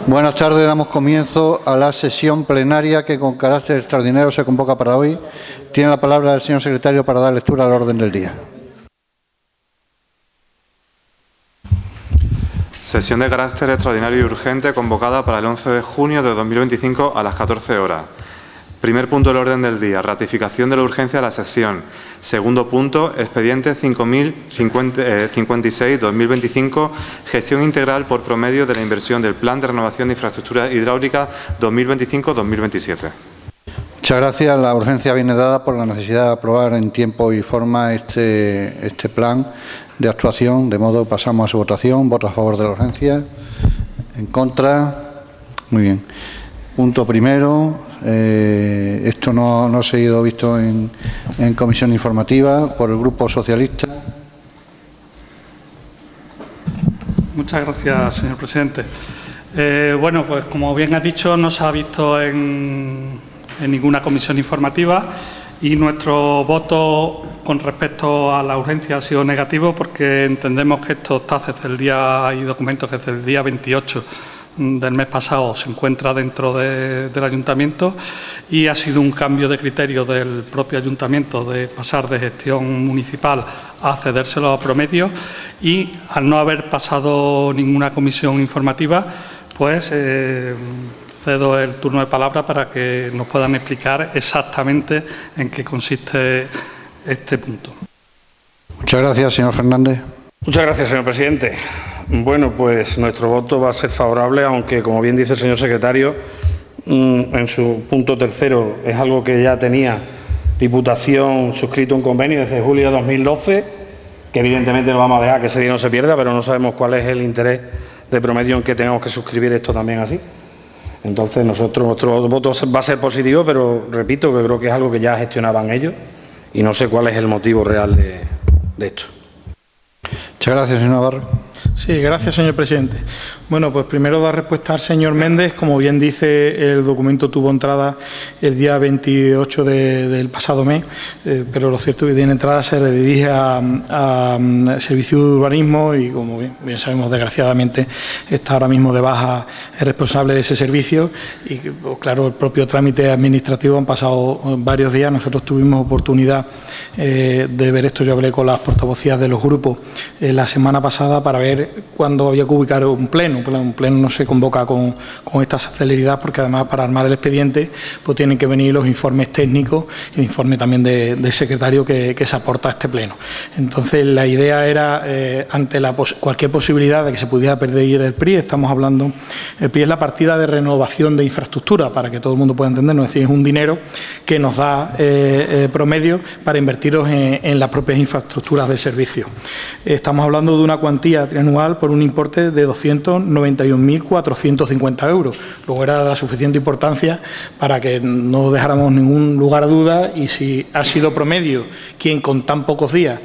Buenas tardes. Damos comienzo a la sesión plenaria que con carácter extraordinario se convoca para hoy. Tiene la palabra el señor secretario para dar lectura al orden del día. Sesión de carácter extraordinario y urgente convocada para el 11 de junio de 2025 a las 14 horas. Primer punto del orden del día, ratificación de la urgencia de la sesión. Segundo punto, expediente 5056-2025, gestión integral por promedio de la inversión del Plan de Renovación de Infraestructuras Hidráulicas 2025-2027. Muchas gracias. La urgencia viene dada por la necesidad de aprobar en tiempo y forma este plan de actuación, de modo que pasamos a su votación. ¿Voto a favor de la urgencia? ¿En contra? Muy bien. Punto primero. Esto no ha sido visto en comisión informativa por el Grupo Socialista. Muchas gracias, señor presidente. Bueno, pues como bien ha dicho, no se ha visto en ninguna comisión informativa y nuestro voto con respecto a la urgencia ha sido negativo porque entendemos que esto está desde el día, hay documentos que desde el día 28 del mes pasado se encuentra dentro del ayuntamiento y ha sido un cambio de criterio del propio ayuntamiento de pasar de gestión municipal a cedérselo a promedio y al no haber pasado ninguna comisión informativa, pues cedo el turno de palabra para que nos puedan explicar exactamente en qué consiste este punto. Muchas gracias, señor Fernández. Muchas gracias, señor presidente. Bueno, pues nuestro voto va a ser favorable, aunque, como bien dice el señor secretario, en su punto tercero es algo que ya tenía Diputación suscrito un convenio desde julio de 2012, que evidentemente no vamos a dejar que ese día no se pierda, pero no sabemos cuál es el interés de promedio en que tengamos que suscribir esto también así. Entonces, nuestro voto va a ser positivo, pero repito que creo que es algo que ya gestionaban ellos y no sé cuál es el motivo real de esto. Muchas gracias, señor Navarro. Sí, gracias, señor presidente. Bueno, pues primero dar respuesta al señor Méndez. Como bien dice, el documento tuvo entrada el día 28 del pasado mes, pero lo cierto es que tiene entrada, se redirige a Servicio de Urbanismo y, como bien sabemos, desgraciadamente está ahora mismo de baja el responsable de ese servicio y, pues, claro, el propio trámite administrativo han pasado varios días. Nosotros tuvimos oportunidad de ver esto. Yo hablé con las portavocías de los grupos la semana pasada para ver cuándo había que ubicar un pleno. Un pleno no se convoca con esta celeridad porque, además, para armar el expediente pues tienen que venir los informes técnicos y el informe también del secretario que se aporta a este pleno. Entonces, la idea era, ante cualquier posibilidad de que se pudiera perder el PRI, estamos hablando, el PRI es la partida de renovación de infraestructura, para que todo el mundo pueda entendernos, es decir, es un dinero que nos da promedio para invertirlos en las propias infraestructuras del servicio. Estamos hablando de una cuantía trianual por un importe de 291.450 euros. Luego era de la suficiente importancia para que no dejáramos ningún lugar a duda, y si ha sido promedio quien con tan pocos días,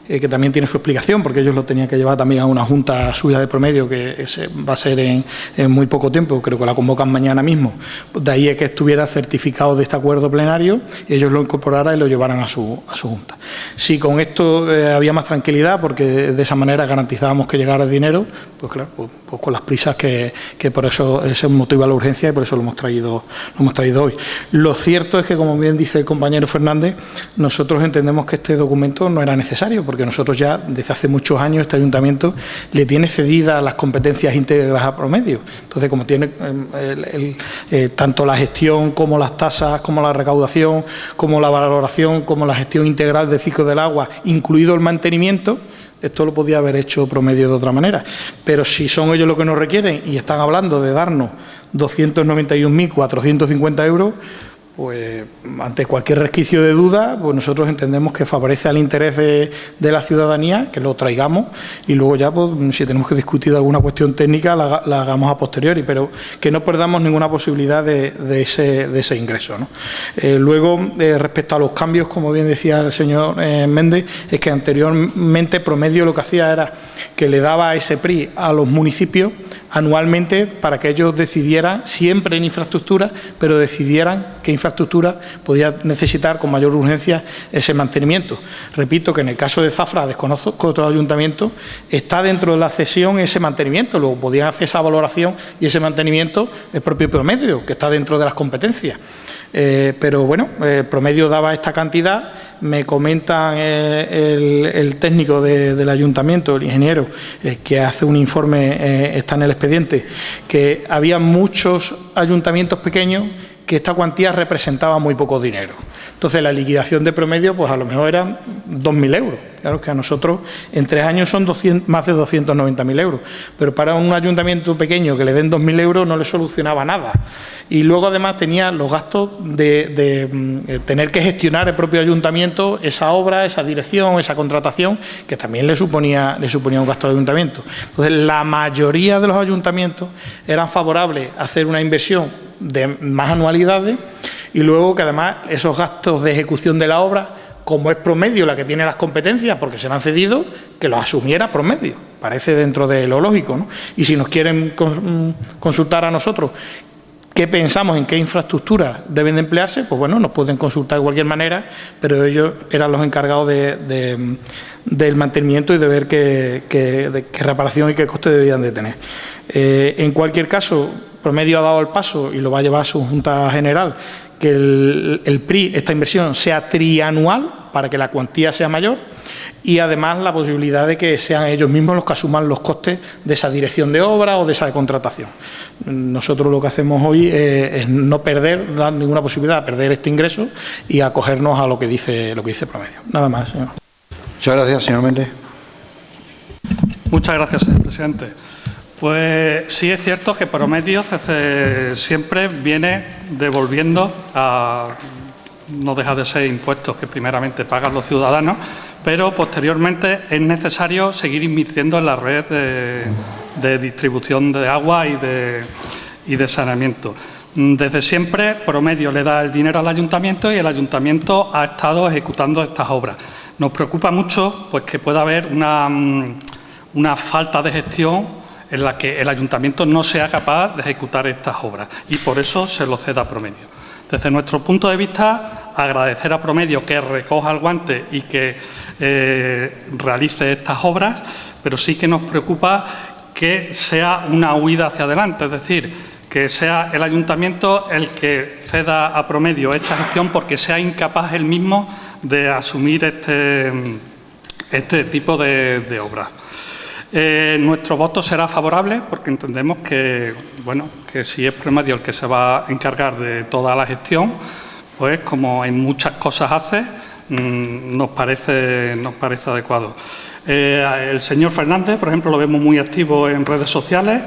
que también tiene su explicación, porque ellos lo tenían que llevar también a una junta suya de promedio que va a ser en muy poco tiempo, creo que la convocan mañana mismo. De ahí es que estuviera certificado de este acuerdo plenario y ellos lo incorporaran y lo llevaran a su junta. Si con esto había más tranquilidad, porque de esa manera garantizábamos que llegara el dinero, pues claro, pues con las prisas que por eso ese motiva la urgencia y por eso lo hemos traído hoy. Lo cierto es que, como bien dice el compañero Fernández, nosotros entendemos que este documento no era necesario, porque nosotros ya desde hace muchos años este ayuntamiento le tiene cedidas las competencias íntegras a promedio. Entonces, como tiene tanto la gestión como las tasas, como la recaudación, como la valoración, como la gestión integral del ciclo del agua, incluido el mantenimiento, esto lo podía haber hecho promedio de otra manera. Pero si son ellos los que nos requieren y están hablando de darnos 291.450 euros, pues ante cualquier resquicio de duda, pues nosotros entendemos que favorece al interés de la ciudadanía que lo traigamos y luego ya, pues, si tenemos que discutir alguna cuestión técnica, la hagamos a posteriori, pero que no perdamos ninguna posibilidad de ese ingreso, ¿no? Luego, respecto a los cambios, como bien decía el señor Méndez, es que anteriormente promedio lo que hacía era que le daba ese PRI a los municipios anualmente para que ellos decidieran, siempre en infraestructura, pero decidieran qué infraestructura podía necesitar con mayor urgencia ese mantenimiento. Repito que en el caso de Zafra, desconozco otros ayuntamientos, está dentro de la cesión ese mantenimiento, luego podían hacer esa valoración y ese mantenimiento el propio Promedio, que está dentro de las competencias. Pero bueno, Promedio daba esta cantidad, me comentan el técnico del ayuntamiento, el ingeniero, que hace un informe, está en el expediente, que había muchos ayuntamientos pequeños que esta cuantía representaba muy poco dinero. Entonces, la liquidación de Promedio, pues a lo mejor eran 2.000 euros. Claro que a nosotros en 3 años son más de 290.000 euros. Pero para un ayuntamiento pequeño que le den 2.000 euros no le solucionaba nada. Y luego, además, tenía los gastos de tener que gestionar el propio ayuntamiento esa obra, esa dirección, esa contratación, que también le suponía un gasto al ayuntamiento. Entonces, la mayoría de los ayuntamientos eran favorables a hacer una inversión de más anualidades y luego que además esos gastos de ejecución de la obra, como es Promedio la que tiene las competencias porque se le han cedido, que los asumiera Promedio. Parece dentro de lo lógico, ¿no? Y si nos quieren consultar a nosotros qué pensamos, en qué infraestructuras deben de emplearse, pues bueno, nos pueden consultar de cualquier manera, pero ellos eran los encargados del mantenimiento y de ver qué reparación y qué coste debían de tener. En cualquier caso, Promedio ha dado el paso y lo va a llevar a su Junta General, que el PRI, esta inversión, sea trianual para que la cuantía sea mayor y además la posibilidad de que sean ellos mismos los que asuman los costes de esa dirección de obra o de esa contratación. Nosotros lo que hacemos hoy es no dar ninguna posibilidad de perder este ingreso y acogernos a lo que dice Promedio. Nada más, señor. Muchas gracias, señor Méndez. Muchas gracias, señor presidente. Pues sí es cierto que Promedio siempre viene devolviendo no deja de ser impuestos que primeramente pagan los ciudadanos, pero posteriormente es necesario seguir invirtiendo en la red de distribución de agua y de saneamiento. Desde siempre Promedio le da el dinero al ayuntamiento y el ayuntamiento ha estado ejecutando estas obras. Nos preocupa mucho pues, que pueda haber una falta de gestión en la que el ayuntamiento no sea capaz de ejecutar estas obras y por eso se lo ceda a Promedio. Desde nuestro punto de vista, agradecer a Promedio que recoja el guante y que realice estas obras, pero sí que nos preocupa que sea una huida hacia adelante, es decir, que sea el ayuntamiento el que ceda a Promedio esta gestión porque sea incapaz él mismo de asumir este tipo de obras. Nuestro voto será favorable porque entendemos que, bueno, que si es Promedio el que se va a encargar de toda la gestión, pues como en muchas cosas hace, nos parece adecuado. El señor Fernández, por ejemplo, lo vemos muy activo en redes sociales,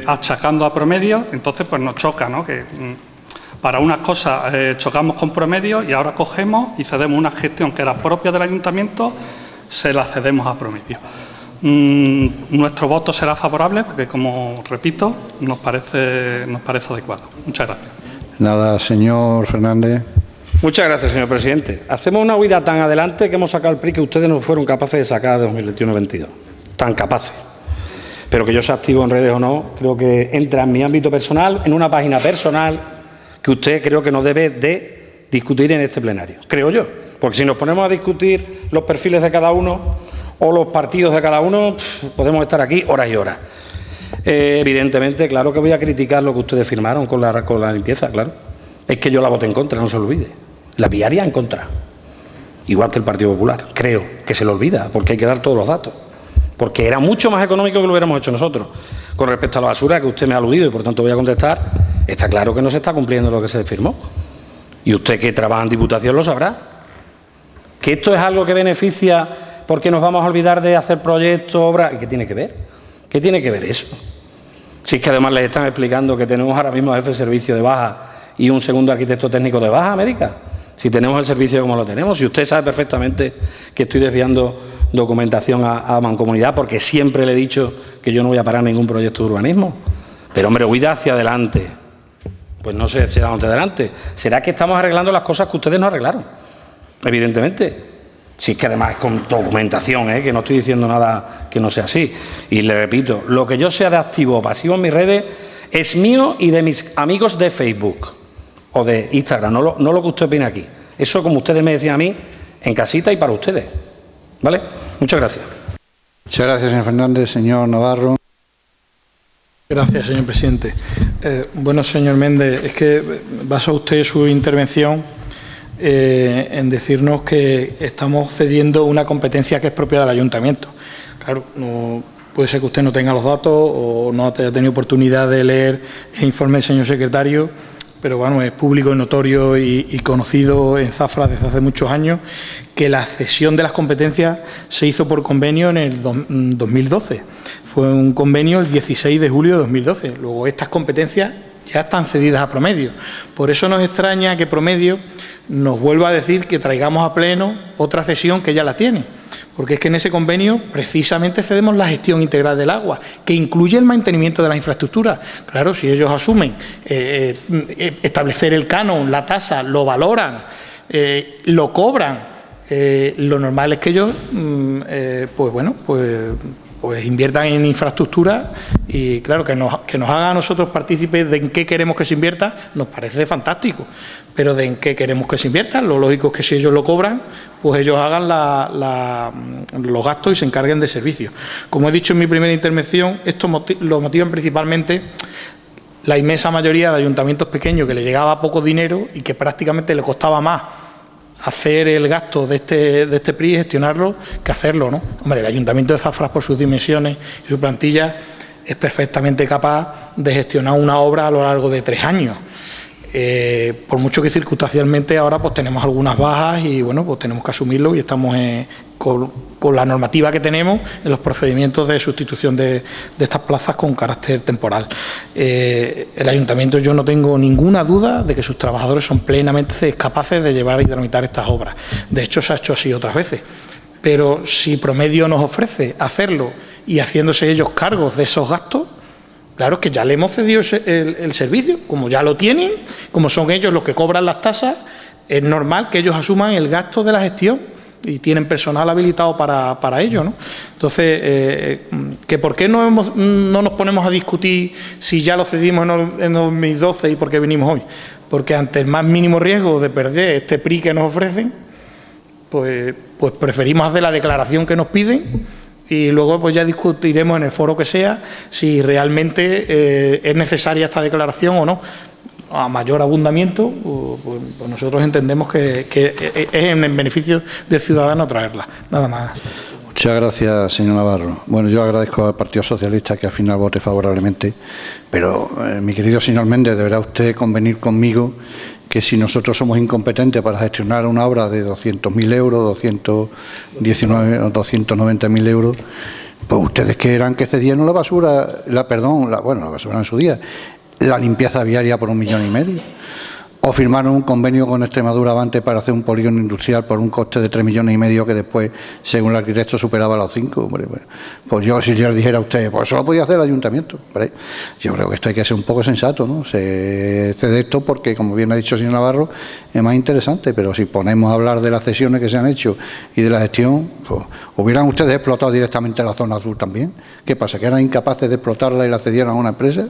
achacando a Promedio, entonces pues nos choca, ¿no? Que para unas cosas chocamos con Promedio y ahora cogemos y cedemos una gestión que era propia del ayuntamiento, se la cedemos a Promedio. Nuestro voto será favorable porque, como repito, nos parece adecuado. Muchas gracias. Nada, señor Fernández. Muchas gracias, señor presidente. Hacemos una huida tan adelante que hemos sacado el PRI que ustedes no fueron capaces de sacar de 2021-22. Tan capaces. Pero que yo sea activo en redes o no, creo que entra en mi ámbito personal, en una página personal que usted creo que no debe de discutir en este plenario. Creo yo. Porque si nos ponemos a discutir los perfiles de cada uno o los partidos de cada uno, podemos estar aquí horas y horas. Evidentemente, claro que voy a criticar lo que ustedes firmaron con la limpieza, claro. Es que yo la voté en contra, no se lo olvide. La viaria en contra. Igual que el Partido Popular. Creo que se lo olvida, porque hay que dar todos los datos. Porque era mucho más económico que lo hubiéramos hecho nosotros. Con respecto a la basura, que usted me ha aludido y por tanto voy a contestar, está claro que no se está cumpliendo lo que se firmó. Y usted que trabaja en Diputación lo sabrá. Que esto es algo que beneficia porque nos vamos a olvidar de hacer proyectos, obras. ¿Qué tiene que ver? ¿Qué tiene que ver eso? Si es que además les están explicando que tenemos ahora mismo jefe de servicio de Baja y un segundo arquitecto técnico de Baja América. Si tenemos el servicio como lo tenemos, si usted sabe perfectamente que estoy desviando documentación a Mancomunidad porque siempre le he dicho que yo no voy a parar ningún proyecto de urbanismo. Pero hombre, huida hacia adelante. Pues no sé si hacia adelante. Será que estamos arreglando las cosas que ustedes no arreglaron. Evidentemente. Si es que además es con documentación, que no estoy diciendo nada que no sea así. Y le repito, lo que yo sea de activo o pasivo en mis redes es mío y de mis amigos de Facebook o de Instagram, no lo que usted opine aquí. Eso, como ustedes me decían a mí, en casita y para ustedes. ¿Vale? Muchas gracias. Muchas gracias, señor Fernández. Señor Navarro. Gracias, señor presidente. Bueno, señor Méndez, es que basa usted su intervención en decirnos que estamos cediendo una competencia que es propia del ayuntamiento. Claro, no puede ser que usted no tenga los datos o no haya tenido oportunidad de leer el informe del señor secretario, pero bueno, es público, notorio y conocido en Zafra desde hace muchos años que la cesión de las competencias se hizo por convenio en el 2012. Fue un convenio el 16 de julio de 2012. Luego estas competencias ya están cedidas a Promedio. Por eso nos extraña que Promedio nos vuelva a decir que traigamos a pleno otra cesión que ya la tiene. Porque es que en ese convenio precisamente cedemos la gestión integral del agua, que incluye el mantenimiento de la infraestructura. Claro, si ellos asumen establecer el canon, la tasa, lo valoran, lo cobran, lo normal es que ellos, pues inviertan en infraestructura y, claro, que nos haga a nosotros partícipes de en qué queremos que se invierta, nos parece fantástico. Pero de en qué queremos que se invierta, lo lógico es que si ellos lo cobran, pues ellos hagan los gastos y se encarguen de servicios. Como he dicho en mi primera intervención, esto lo motivan principalmente la inmensa mayoría de ayuntamientos pequeños que le llegaba poco dinero y que prácticamente le costaba más hacer el gasto de este PRI y gestionarlo que hacerlo, ¿no? Hombre, el Ayuntamiento de Zafra, por sus dimensiones y su plantilla, es perfectamente capaz de gestionar una obra a lo largo de 3 años. Por mucho que circunstancialmente ahora pues tenemos algunas bajas y bueno, pues tenemos que asumirlo y estamos con la normativa que tenemos en los procedimientos de sustitución de estas plazas con carácter temporal. El ayuntamiento, yo no tengo ninguna duda de que sus trabajadores son plenamente capaces de llevar y tramitar estas obras. De hecho, se ha hecho así otras veces. Pero si Promedio nos ofrece hacerlo y haciéndose ellos cargos de esos gastos, claro, es que ya le hemos cedido el servicio, como ya lo tienen, como son ellos los que cobran las tasas, es normal que ellos asuman el gasto de la gestión y tienen personal habilitado para ello, ¿no? Entonces, que ¿por qué no nos ponemos a discutir si ya lo cedimos en 2012 y por qué venimos hoy? Porque ante el más mínimo riesgo de perder este PRI que nos ofrecen, pues preferimos hacer la declaración que nos piden. Y luego pues ya discutiremos en el foro que sea si realmente es necesaria esta declaración o no. A mayor abundamiento, pues nosotros entendemos que es en beneficio del ciudadano traerla. Nada más. Muchas gracias, señor Navarro. Bueno, yo agradezco al Partido Socialista que al final vote favorablemente, pero mi querido señor Méndez, deberá usted convenir conmigo que si nosotros somos incompetentes para gestionar una obra de 200.000 euros, 219 o 290.000 euros, pues ustedes que eran que cedían la basura, la basura en su día, la limpieza viaria por 1,5 millones, o firmaron un convenio con Extremadura Avante para hacer un polígono industrial por un coste de 3,5 millones que después, según el arquitecto, superaba los 5. Pues yo, si yo les dijera a ustedes, pues eso lo podía hacer el ayuntamiento. ¿Vale? Yo creo que esto hay que ser un poco sensato, ¿no? Se cede esto porque, como bien ha dicho el señor Navarro, es más interesante, pero si ponemos a hablar de las cesiones que se han hecho y de la gestión, pues hubieran ustedes explotado directamente la zona azul también. ¿Qué pasa? ¿Que eran incapaces de explotarla y la cedieran a una empresa?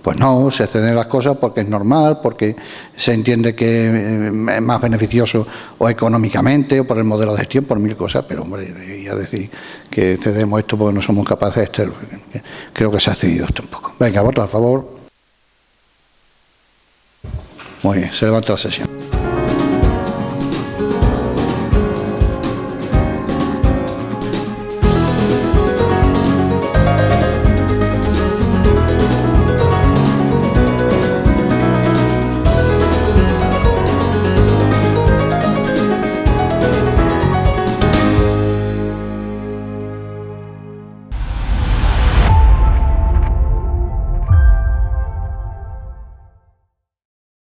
Pues no, se ceden las cosas porque es normal, porque se entiende que es más beneficioso o económicamente o por el modelo de gestión, por 1000 cosas, pero hombre, y a decir que cedemos esto porque no somos capaces de creo que se ha cedido esto un poco. Venga, votos a favor. Muy bien, se levanta la sesión.